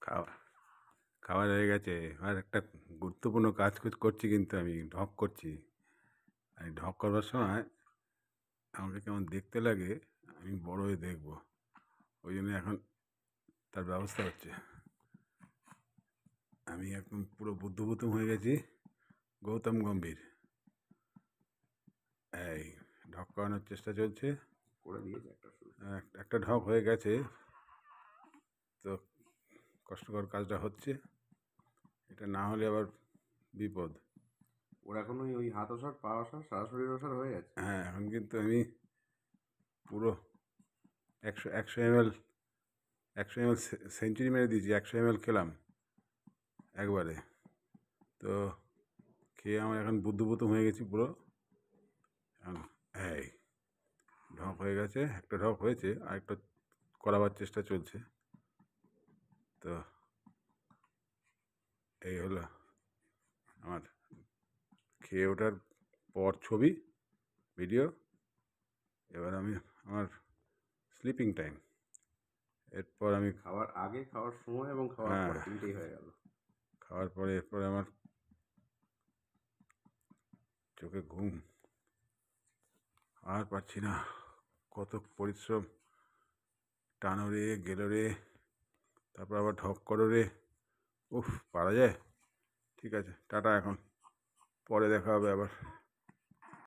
খাওয়া খাওয়া হয়ে গেছে। আর একটা গুরুত্বপূর্ণ কাজ করছি, কিন্তু আমি ঢক করছি। এই ঢক করবার সময় আমাকে কেমন দেখতে লাগে, আমি বড় হয়ে দেখব। ওই জন্য এখন তার ব্যবস্থা হচ্ছে। আমি একদম পুরো বুদ্ধুবুদ্ধুম হয়ে গেছি, গৌতম গম্ভীর। এই ঢক করানোর চেষ্টা চলছে। করে দিয়েছে একটা শুরু। একটা ঢক হয়ে গেছে, তো কষ্টকর কাজটা হচ্ছে। এটা না হলে আবার বিপদ। ওর এখন ওই হাত ওষার, পা ওষার, সারা শরীর ওষার হয়ে গেছে। হ্যাঁ, এখন কিন্তু আমি পুরো 100 ml সেঞ্চুরি মেরে দিয়েছি। 100 ml খেলাম একবারে। তো খেয়ে আমার এখন বুদ্ধুবুদ্ধুম হয়ে গেছি পুরো। এখন এই ঢক হয়ে গেছে, একটা ঢক হয়েছে, আরেকটা করাবার চেষ্টা চলছে। তো এই হলো আমার খেয়ে ওঠার পর ছবি, ভিডিও। এবার আমি আমার স্লিপিং টাইম, এরপর আমি খাওয়ার আগে, খাওয়ার সময় এবং খাওয়ার হ্যাঁ, পরে তিনটেই হয়ে গেল। খাওয়ার পরে এরপরে আমার চোখে ঘুম, আর পারছি না। কত পরিশ্রম, টানো রে, গেলো রে, তারপর আবার ঢক করো রে। উফ, পারা যায়? ঠিক আছে, টাটা। এখন পরে দেখা হবে আবার।